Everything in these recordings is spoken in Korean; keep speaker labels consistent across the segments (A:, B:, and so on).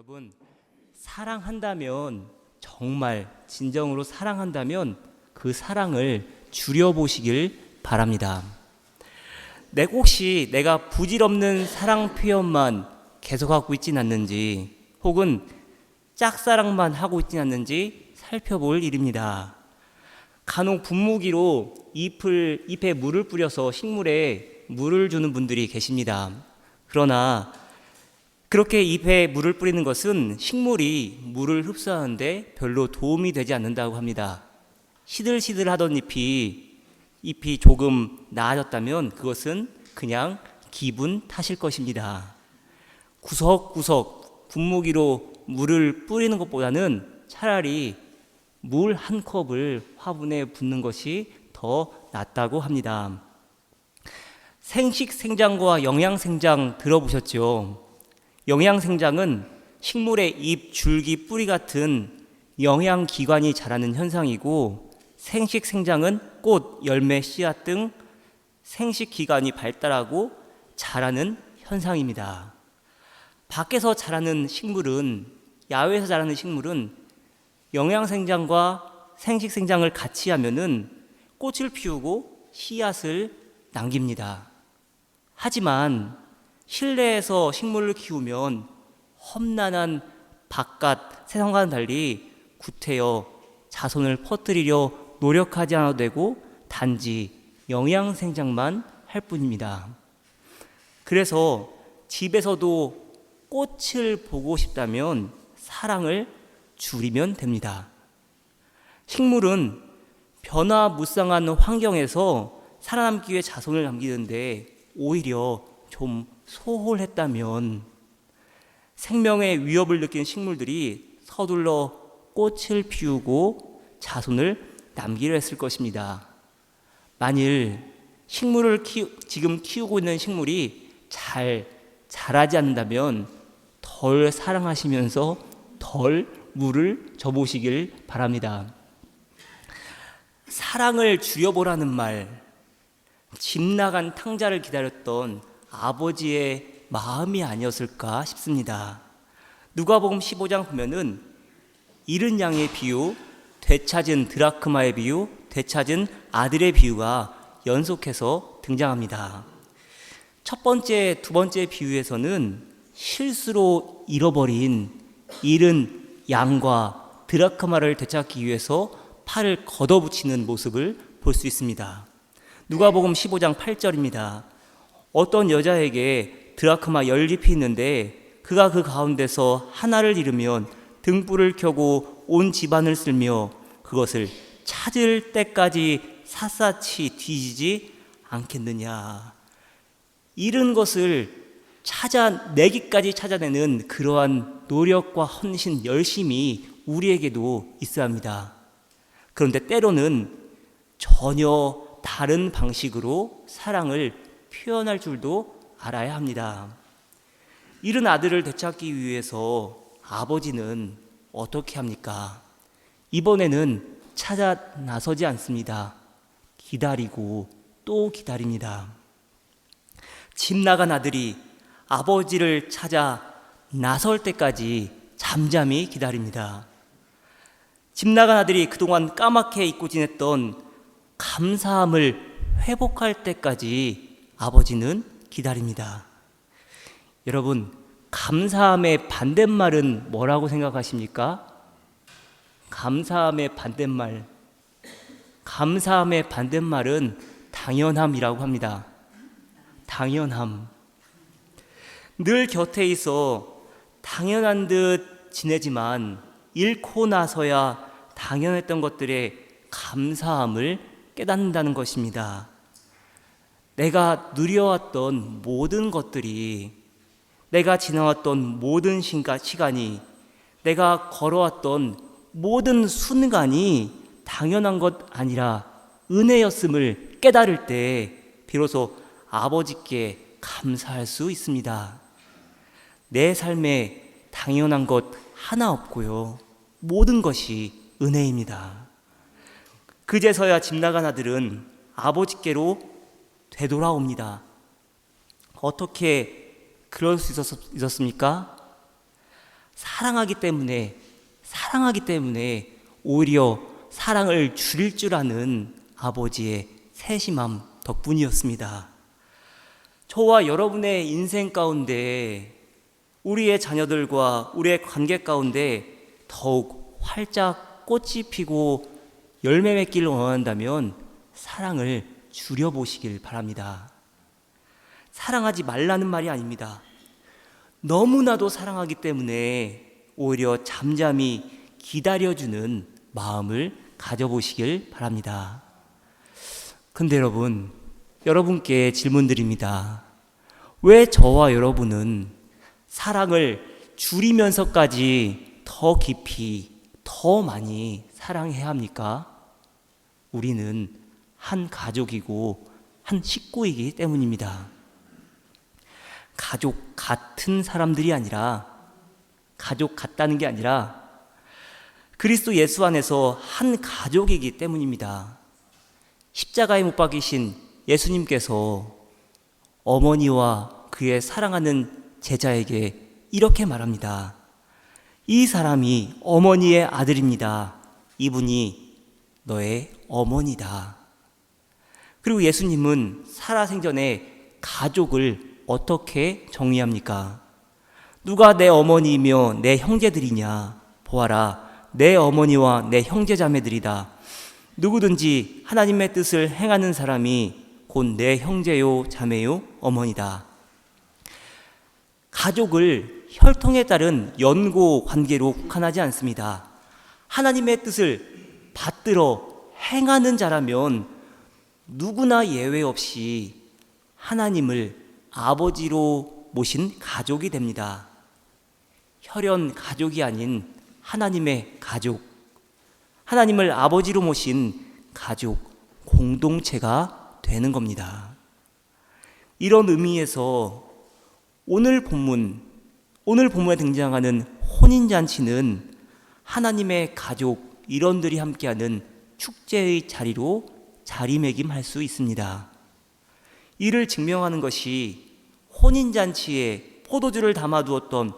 A: 여러분, 사랑한다면, 정말 진정으로 사랑한다면 그 사랑을 줄여보시길 바랍니다. 혹시 내가 부질없는 사랑 표현만 계속하고 있진 않는지, 혹은 짝사랑만 하고 있진 않는지 살펴볼 일입니다. 간혹 분무기로 잎에 물을 뿌려서 식물에 물을 주는 분들이 계십니다. 그러나 그렇게 잎에 물을 뿌리는 것은 식물이 물을 흡수하는데 별로 도움이 되지 않는다고 합니다. 시들시들하던 잎이 조금 나아졌다면 그것은 그냥 기분 탓일 것입니다. 구석구석 분무기로 물을 뿌리는 것보다는 차라리 물 한 컵을 화분에 붓는 것이 더 낫다고 합니다. 생식생장과 영양생장 들어보셨죠? 영양생장은 식물의 잎, 줄기, 뿌리 같은 영양기관이 자라는 현상이고, 생식생장은 꽃, 열매, 씨앗 등 생식기관이 발달하고 자라는 현상입니다. 밖에서 자라는 식물은, 야외에서 자라는 식물은 영양생장과 생식생장을 같이 하면은 꽃을 피우고 씨앗을 남깁니다. 하지만 실내에서 식물을 키우면 험난한 바깥 세상과는 달리 구태여 자손을 퍼뜨리려 노력하지 않아도 되고 단지 영양생장만 할 뿐입니다. 그래서 집에서도 꽃을 보고 싶다면 사랑을 줄이면 됩니다. 식물은 변화무쌍한 환경에서 살아남기 위해 자손을 남기는데 오히려 좀 소홀했다면 생명의 위협을 느낀 식물들이 서둘러 꽃을 피우고 자손을 남기려 했을 것입니다. 만일 식물을 지금 키우고 있는 식물이 잘 자라지 않는다면 덜 사랑하시면서 덜 물을 줘보시길 바랍니다. 사랑을 줄여보라는 말, 집 나간 탕자를 기다렸던 아버지의 마음이 아니었을까 싶습니다. 누가복음 15장 보면은 잃은 양의 비유, 되찾은 드라크마의 비유, 되찾은 아들의 비유가 연속해서 등장합니다. 첫 번째, 두 번째 비유에서는 실수로 잃어버린 잃은 양과 드라크마를 되찾기 위해서 팔을 걷어붙이는 모습을 볼 수 있습니다. 누가복음 15장 8절입니다. 어떤 여자에게 드라크마 10잎이 있는데 그가 그 가운데서 하나를 잃으면 등불을 켜고 온 집안을 쓸며 그것을 찾을 때까지 샅샅이 뒤지지 않겠느냐. 잃은 것을 찾아내기까지 찾아내는 그러한 노력과 헌신, 열심이 우리에게도 있어야 합니다. 그런데 때로는 전혀 다른 방식으로 사랑을 표현할 줄도 알아야 합니다. 잃은 아들을 되찾기 위해서 아버지는 어떻게 합니까? 이번에는 찾아 나서지 않습니다. 기다리고 또 기다립니다. 집 나간 아들이 아버지를 찾아 나설 때까지 잠잠히 기다립니다. 집 나간 아들이 그동안 까맣게 잊고 지냈던 감사함을 회복할 때까지 아버지는 기다립니다. 여러분, 감사함의 반대말은 뭐라고 생각하십니까? 감사함의 반대말은 당연함이라고 합니다. 당연함. 늘 곁에 있어 당연한 듯 지내지만 잃고 나서야 당연했던 것들의 감사함을 깨닫는다는 것입니다. 내가 누려왔던 모든 것들이, 내가 지나왔던 모든 시간이, 내가 걸어왔던 모든 순간이 당연한 것 아니라 은혜였음을 깨달을 때 비로소 아버지께 감사할 수 있습니다. 내 삶에 당연한 것 하나 없고요, 모든 것이 은혜입니다. 그제서야 집 나간 아들은 아버지께로 되돌아옵니다. 어떻게 그럴 수 있었습니까? 사랑하기 때문에 오히려 사랑을 줄일 줄 아는 아버지의 세심함 덕분이었습니다. 저와 여러분의 인생 가운데 우리의 자녀들과 우리의 관계 가운데 더욱 활짝 꽃이 피고 열매 맺기를 원한다면 사랑을 줄여보시길 바랍니다. 사랑하지 말라는 말이 아닙니다. 너무나도 사랑하기 때문에 오히려 잠잠히 기다려주는 마음을 가져보시길 바랍니다. 근데 여러분께 질문드립니다. 왜 저와 여러분은 사랑을 줄이면서까지 더 깊이, 더 많이 사랑해야 합니까? 우리는 한 가족이고 한 식구이기 때문입니다. 가족 같은 사람들이 아니라, 가족 같다는 게 아니라 그리스도 예수 안에서 한 가족이기 때문입니다. 십자가에 못 박히신 예수님께서 어머니와 그의 사랑하는 제자에게 이렇게 말합니다. 이 사람이 어머니의 아들입니다. 이분이 너의 어머니다. 그리고 예수님은 살아생전에 가족을 어떻게 정의합니까? 누가 내 어머니이며 내 형제들이냐? 보아라, 내 어머니와 내 형제자매들이다. 누구든지 하나님의 뜻을 행하는 사람이 곧 내 형제요 자매요 어머니다. 가족을 혈통에 따른 연고 관계로 국한하지 않습니다. 하나님의 뜻을 받들어 행하는 자라면 누구나 예외 없이 하나님을 아버지로 모신 가족이 됩니다. 혈연 가족이 아닌 하나님의 가족, 하나님을 아버지로 모신 가족 공동체가 되는 겁니다. 이런 의미에서 오늘 본문에 등장하는 혼인잔치는 하나님의 가족 일원들이 함께하는 축제의 자리로 자리매김할 수 있습니다. 이를 증명하는 것이 혼인잔치에 포도주를 담아두었던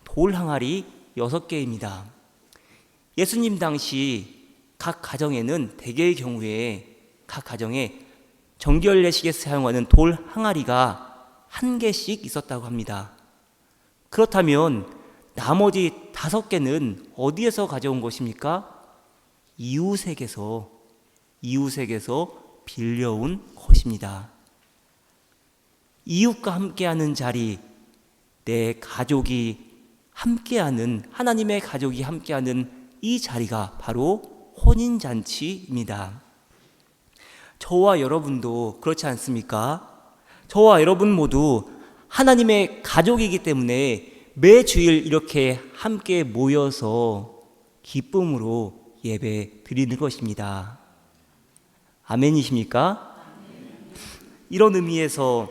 A: 돌 항아리 6개입니다. 예수님 당시 각 가정에는 대개의 경우에 각 가정에 정결례식에서 사용하는 돌 항아리가 1개씩 있었다고 합니다. 그렇다면 나머지 5개는 어디에서 가져온 것입니까? 이웃에게서 빌려온 것입니다. 이웃과 함께하는 자리, 내 가족이 함께하는, 하나님의 가족이 함께하는 이 자리가 바로 혼인잔치입니다. 저와 여러분도 그렇지 않습니까? 저와 여러분 모두 하나님의 가족이기 때문에 매주일 이렇게 함께 모여서 기쁨으로 예배 드리는 것입니다. 아멘이십니까? 이런 의미에서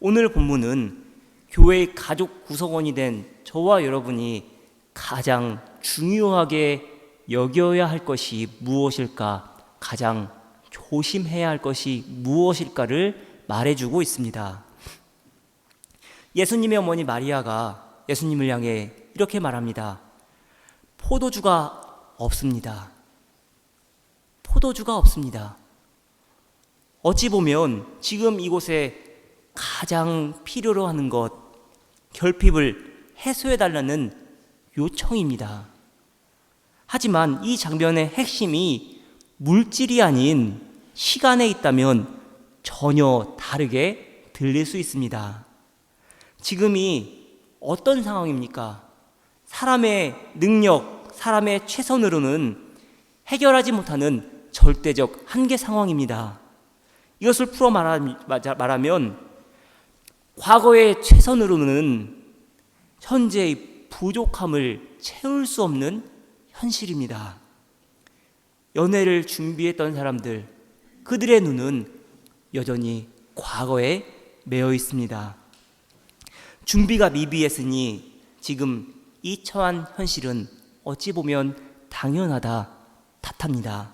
A: 오늘 본문은 교회의 가족 구성원이 된 저와 여러분이 가장 중요하게 여겨야 할 것이 무엇일까, 가장 조심해야 할 것이 무엇일까를 말해주고 있습니다. 예수님의 어머니 마리아가 예수님을 향해 이렇게 말합니다. 포도주가 없습니다. 포도주가 없습니다. 어찌 보면 지금 이곳에 가장 필요로 하는 것, 결핍을 해소해달라는 요청입니다. 하지만 이 장면의 핵심이 물질이 아닌 시간에 있다면 전혀 다르게 들릴 수 있습니다. 지금이 어떤 상황입니까? 사람의 능력, 사람의 최선으로는 해결하지 못하는 절대적 한계 상황입니다. 이것을 풀어 말하면 과거의 최선으로는 현재의 부족함을 채울 수 없는 현실입니다. 연애를 준비했던 사람들, 그들의 눈은 여전히 과거에 매여 있습니다. 준비가 미비했으니 지금 이 처한 현실은 어찌 보면 당연하다 탓합니다.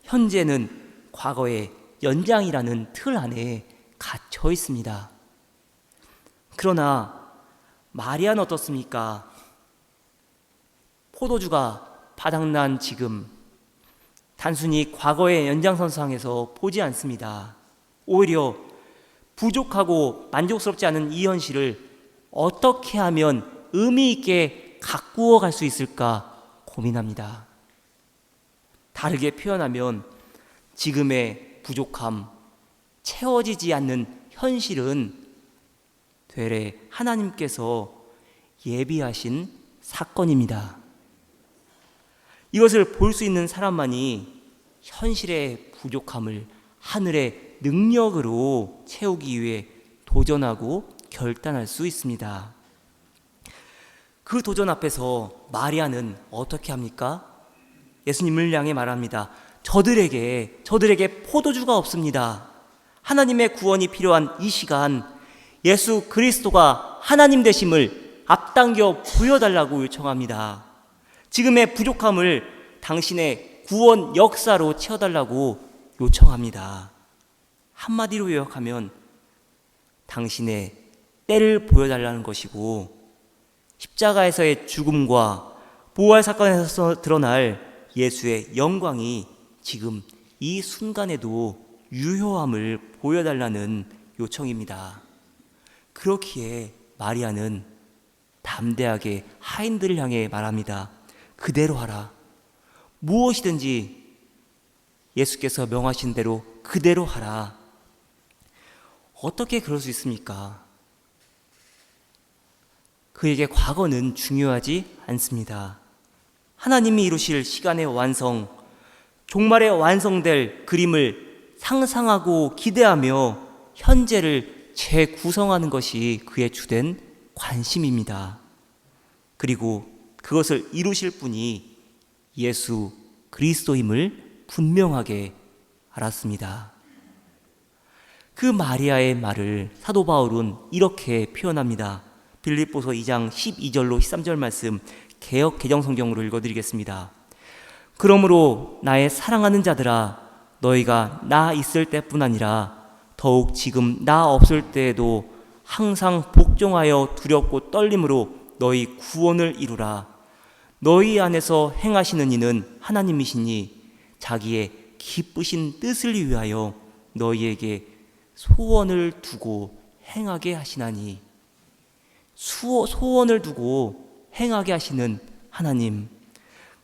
A: 현재는 과거의 연장이라는 틀 안에 갇혀 있습니다. 그러나 마리아는 어떻습니까? 포도주가 바닥난 지금 단순히 과거의 연장선상에서 보지 않습니다. 오히려 부족하고 만족스럽지 않은 이 현실을 어떻게 하면 의미 있게 가꾸어 갈 수 있을까 고민합니다. 다르게 표현하면 지금의 부족함, 채워지지 않는 현실은 되레 하나님께서 예비하신 사건입니다. 이것을 볼 수 있는 사람만이 현실의 부족함을 하늘의 능력으로 채우기 위해 도전하고 결단할 수 있습니다. 그 도전 앞에서 마리아는 어떻게 합니까? 예수님을 향해 말합니다. 저들에게 포도주가 없습니다. 하나님의 구원이 필요한 이 시간, 예수 그리스도가 하나님 되심을 앞당겨 보여달라고 요청합니다. 지금의 부족함을 당신의 구원 역사로 채워달라고 요청합니다. 한마디로 요약하면 당신의 때를 보여달라는 것이고, 십자가에서의 죽음과 부활 사건에서 드러날 예수의 영광이 지금 이 순간에도 유효함을 보여달라는 요청입니다. 그렇기에 마리아는 담대하게 하인들을 향해 말합니다. 그대로 하라. 무엇이든지 예수께서 명하신 대로 그대로 하라. 어떻게 그럴 수 있습니까? 그에게 과거는 중요하지 않습니다. 하나님이 이루실 시간의 완성, 종말에 완성될 그림을 상상하고 기대하며 현재를 재구성하는 것이 그의 주된 관심입니다. 그리고 그것을 이루실 분이 예수 그리스도임을 분명하게 알았습니다. 그 마리아의 말을 사도 바울은 이렇게 표현합니다. 빌립보서 2장 12절로 13절 말씀 개역 개정성경으로 읽어드리겠습니다. 그러므로 나의 사랑하는 자들아, 너희가 나 있을 때뿐 아니라 더욱 지금 나 없을 때에도 항상 복종하여 두렵고 떨림으로 너희 구원을 이루라. 너희 안에서 행하시는 이는 하나님이시니 자기의 기쁘신 뜻을 위하여 너희에게 소원을 두고 행하게 하시나니. 소원을 두고 행하게 하시는 하나님,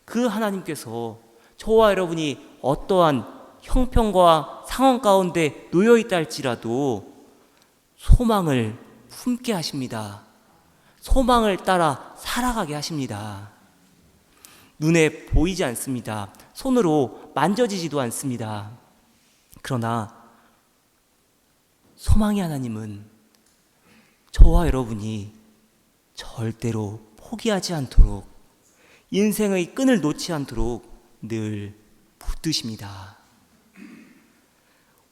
A: 그 하나님께서 저와 여러분이 어떠한 형편과 상황 가운데 놓여 있다 할지라도 소망을 품게 하십니다. 소망을 따라 살아가게 하십니다. 눈에 보이지 않습니다. 손으로 만져지지도 않습니다. 그러나 소망의 하나님은 저와 여러분이 절대로 포기하지 않도록, 인생의 끈을 놓지 않도록 늘 붙드십니다.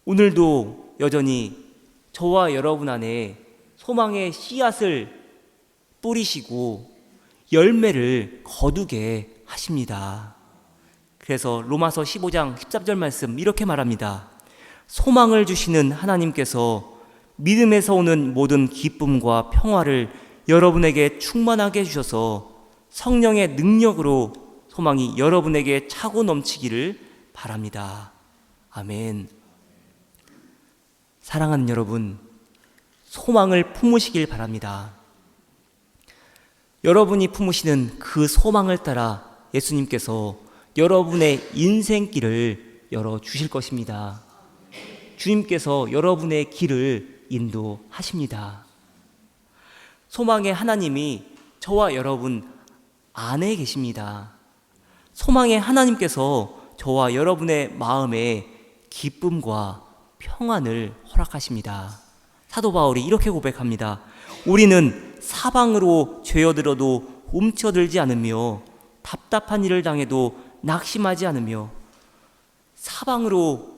A: 오늘도 여전히 저와 여러분 안에 소망의 씨앗을 뿌리시고 열매를 거두게 하십니다. 그래서 로마서 15장 13절 말씀 이렇게 말합니다. 소망을 주시는 하나님께서 믿음에서 오는 모든 기쁨과 평화를 여러분에게 충만하게 해주셔서 성령의 능력으로 소망이 여러분에게 차고 넘치기를 바랍니다. 아멘. 사랑하는 여러분, 소망을 품으시길 바랍니다. 여러분이 품으시는 그 소망을 따라 예수님께서 여러분의 인생길을 열어주실 것입니다. 주님께서 여러분의 길을 인도하십니다. 소망의 하나님이 저와 여러분 안에 계십니다. 소망의 하나님께서 저와 여러분의 마음에 기쁨과 평안을 허락하십니다. 사도 바울이 이렇게 고백합니다. 우리는 사방으로 죄어들어도 움츠러들지 않으며 답답한 일을 당해도 낙심하지 않으며, 사방으로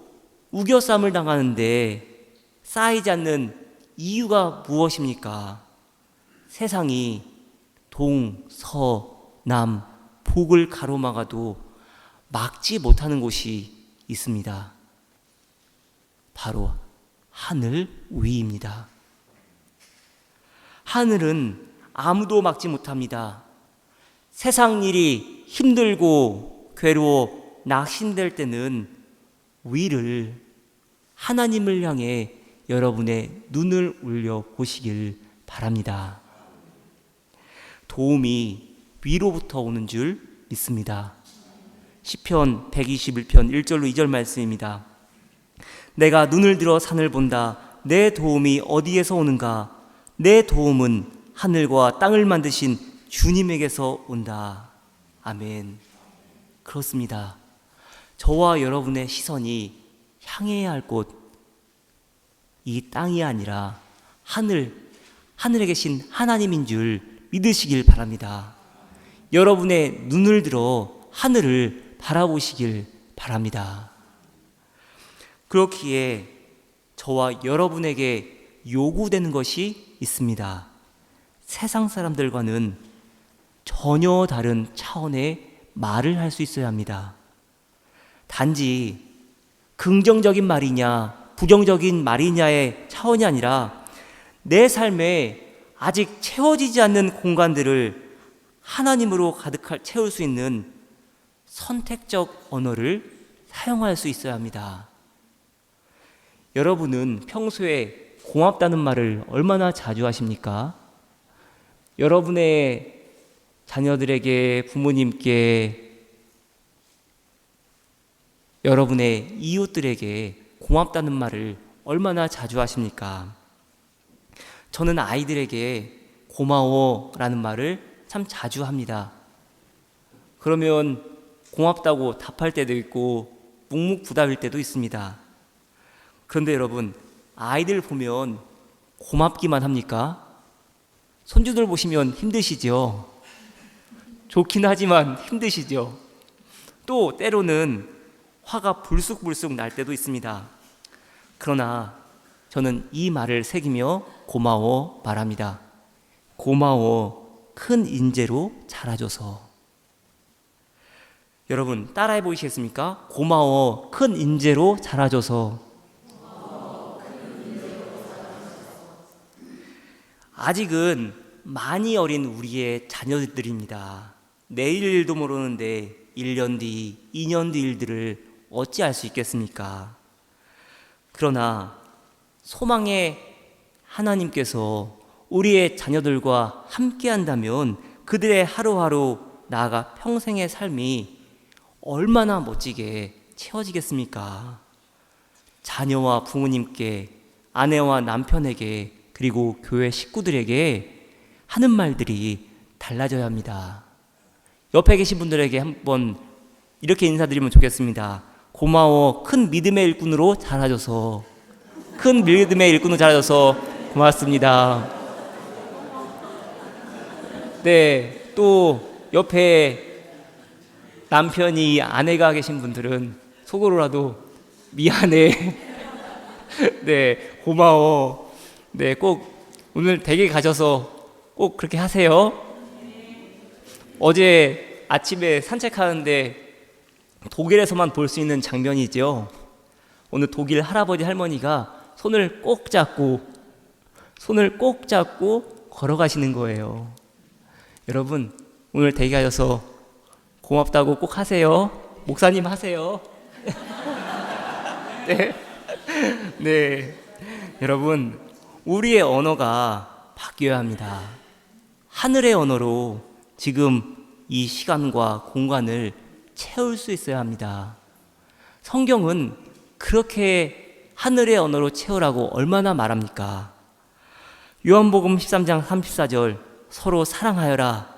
A: 우겨쌈을 당하는데 쌓이지 않는 이유가 무엇입니까? 세상이 동, 서, 남, 북을 가로막아도 막지 못하는 곳이 있습니다. 바로 하늘 위입니다. 하늘은 아무도 막지 못합니다. 세상 일이 힘들고 괴로워 낙심될 때는 위를 하나님을 향해 여러분의 눈을 올려 보시길 바랍니다. 도움이 위로부터 오는 줄 믿습니다. 시편 121편 1절로 2절 말씀입니다. 내가 눈을 들어 산을 본다. 내 도움이 어디에서 오는가? 내 도움은 하늘과 땅을 만드신 주님에게서 온다. 아멘. 그렇습니다. 저와 여러분의 시선이 향해야 할 곳, 이 땅이 아니라 하늘에 계신 하나님인 줄 믿으시길 바랍니다. 여러분의 눈을 들어 하늘을 바라보시길 바랍니다. 그렇기에 저와 여러분에게 요구되는 것이 있습니다. 세상 사람들과는 전혀 다른 차원의 말을 할 수 있어야 합니다. 단지 긍정적인 말이냐 부정적인 말이냐의 차원이 아니라 내 삶에 아직 채워지지 않는 공간들을 하나님으로 가득 채울 수 있는 선택적 언어를 사용할 수 있어야 합니다. 여러분은 평소에 고맙다는 말을 얼마나 자주 하십니까? 여러분의 자녀들에게, 부모님께, 여러분의 이웃들에게 고맙다는 말을 얼마나 자주 하십니까? 저는 아이들에게 고마워라는 말을 참 자주 합니다. 그러면 고맙다고 답할 때도 있고 묵묵부답일 때도 있습니다. 그런데 여러분, 아이들 보면 고맙기만 합니까? 손주들 보시면 힘드시죠? 좋긴 하지만 힘드시죠? 또 때로는 화가 불쑥불쑥 날 때도 있습니다. 그러나 저는 이 말을 새기며 고마워 말합니다. 고마워, 큰 인재로 자라줘서. 여러분 따라해 보시겠습니까? 고마워, 큰 인재로 자라줘서. 아직은 많이 어린 우리의 자녀들입니다. 내일 일도 모르는데 1년 뒤, 2년 뒤 일들을 어찌 알 수 있겠습니까? 그러나 소망의 하나님께서 우리의 자녀들과 함께 한다면 그들의 하루하루 나아가 평생의 삶이 얼마나 멋지게 채워지겠습니까? 자녀와 부모님께, 아내와 남편에게, 그리고 교회 식구들에게 하는 말들이 달라져야 합니다. 옆에 계신 분들에게 한번 이렇게 인사드리면 좋겠습니다. 고마워, 큰 믿음의 일꾼으로 자라줘서. 큰 믿음의 일꾼으로 자라줘서 고맙습니다. 네, 또 옆에 남편이, 아내가 계신 분들은 속으로라도 미안해. 네, 고마워. 네, 꼭 오늘 댁에 가셔서 꼭 그렇게 하세요. 어제 아침에 산책하는데 독일에서만 볼 수 있는 장면이죠. 오늘 독일 할아버지 할머니가 손을 꼭 잡고 걸어가시는 거예요. 여러분 오늘 댁에 가셔서 고맙다고 꼭 하세요. 목사님 하세요. 네. 네. 여러분 우리의 언어가 바뀌어야 합니다. 하늘의 언어로 지금 이 시간과 공간을 채울 수 있어야 합니다. 성경은 그렇게 하늘의 언어로 채우라고 얼마나 말합니까? 요한복음 13장 34절 서로 사랑하여라.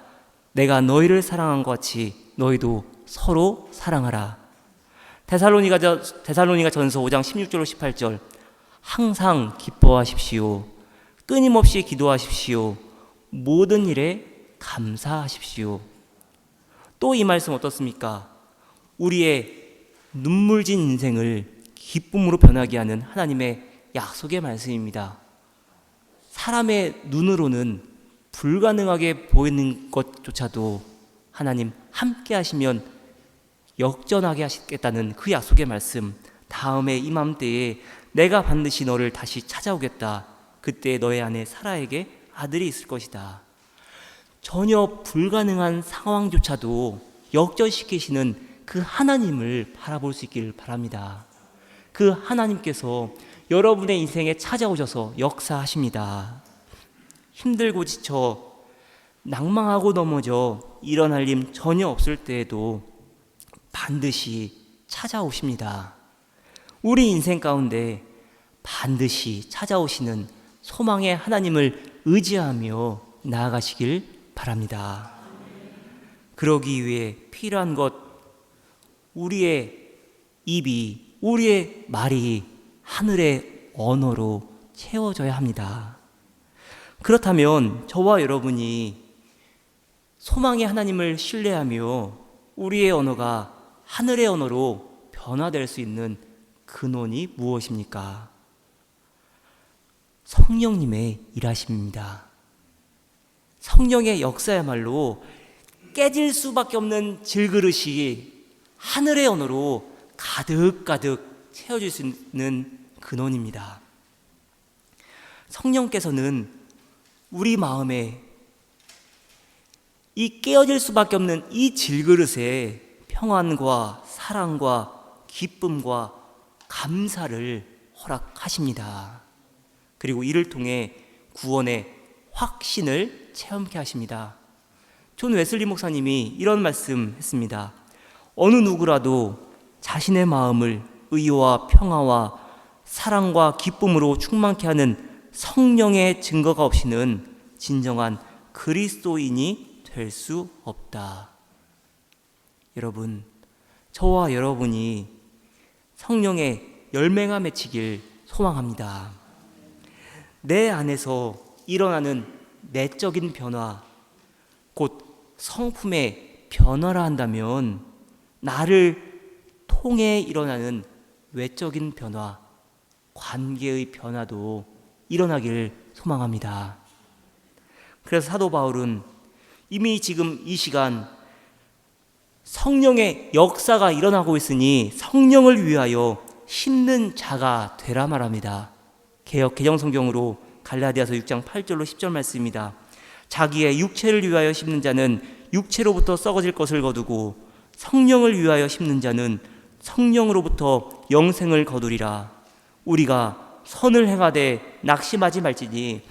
A: 내가 너희를 사랑한 것 같이 너희도 서로 사랑하라. 데살로니가 전서 5장 16절로 18절 항상 기뻐하십시오. 끊임없이 기도하십시오. 모든 일에 감사하십시오. 또 이 말씀 어떻습니까? 우리의 눈물진 인생을 기쁨으로 변하게 하는 하나님의 약속의 말씀입니다. 사람의 눈으로는 불가능하게 보이는 것조차도 하나님 함께 하시면 역전하게 하시겠다는 그 약속의 말씀. 다음에 이맘때에 내가 반드시 너를 다시 찾아오겠다. 그때 너의 안에 사라에게 아들이 있을 것이다. 전혀 불가능한 상황조차도 역전시키시는 그 하나님을 바라볼 수 있기를 바랍니다. 그 하나님께서 여러분의 인생에 찾아오셔서 역사하십니다. 힘들고 지쳐 낭망하고 넘어져 일어날 힘 전혀 없을 때에도 반드시 찾아오십니다. 우리 인생 가운데 반드시 찾아오시는 소망의 하나님을 의지하며 나아가시길 바랍니다. 그러기 위해 필요한 것, 우리의 입이, 우리의 말이 하늘의 언어로 채워져야 합니다. 그렇다면 저와 여러분이 소망의 하나님을 신뢰하며 우리의 언어가 하늘의 언어로 변화될 수 있는 근원이 무엇입니까? 성령님의 일하심입니다. 성령의 역사야말로 깨질 수밖에 없는 질그릇이 하늘의 언어로 가득가득 채워질 수 있는 근원입니다. 성령께서는 우리 마음에 이 깨어질 수밖에 없는 이 질그릇에 평안과 사랑과 기쁨과 감사를 허락하십니다. 그리고 이를 통해 구원의 확신을 체험케 하십니다. 존 웨슬리 목사님이 이런 말씀 했습니다. 어느 누구라도 자신의 마음을 의와 평화와 사랑과 기쁨으로 충만케 하는 성령의 증거가 없이는 진정한 그리스도인이 될 수 없다. 여러분, 저와 여러분이 성령의 열매가 맺히길 소망합니다. 내 안에서 일어나는 내적인 변화, 곧 성품의 변화라 한다면 나를 통해 일어나는 외적인 변화, 관계의 변화도 일어나기를 소망합니다. 그래서 사도 바울은 이미 지금 이 시간 성령의 역사가 일어나고 있으니 성령을 위하여 심는 자가 되라 말합니다. 개역 개정성경으로 갈라디아서 6장 8절로 10절 말씀입니다. 자기의 육체를 위하여 심는 자는 육체로부터 썩어질 것을 거두고 성령을 위하여 심는 자는 성령으로부터 영생을 거두리라. 우리가 선을 행하되 낙심하지 말지니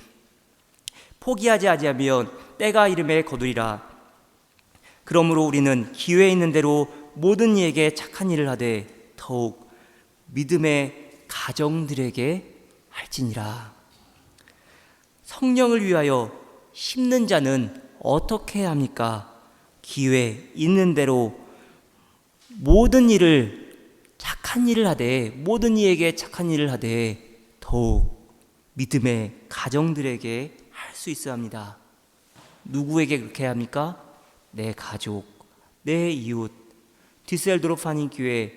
A: 포기하지 아니하면 때가 이름에 거두리라. 그러므로 우리는 기회 있는 대로 모든 이에게 착한 일을 하되 더욱 믿음의 가정들에게 할지니라. 성령을 위하여 심는 자는 어떻게 해야 합니까? 기회 있는 대로 모든 일을 착한 일을 하되 모든 이에게 착한 일을 하되 더욱 믿음의 가정들에게 할 수 있어야 합니다. 누구에게 그렇게 해야 합니까? 내 가족, 내 이웃, 디셀도르프 한인교회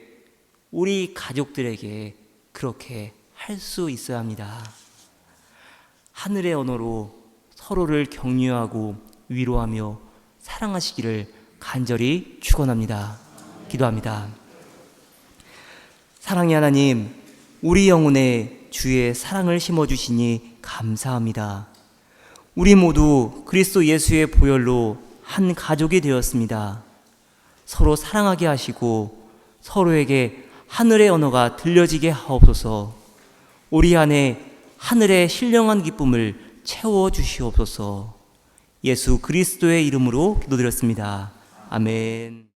A: 우리 가족들에게 그렇게 할 수 있어야 합니다. 하늘의 언어로 서로를 격려하고 위로하며 사랑하시기를 간절히 축원합니다. 기도합니다. 사랑의 하나님, 우리 영혼에 주의 사랑을 심어주시니 감사합니다. 우리 모두 그리스도 예수의 보혈로 한 가족이 되었습니다. 서로 사랑하게 하시고 서로에게 하늘의 언어가 들려지게 하옵소서. 우리 안에 하늘의 신령한 기쁨을 채워주시옵소서. 예수 그리스도의 이름으로 기도드렸습니다. 아멘.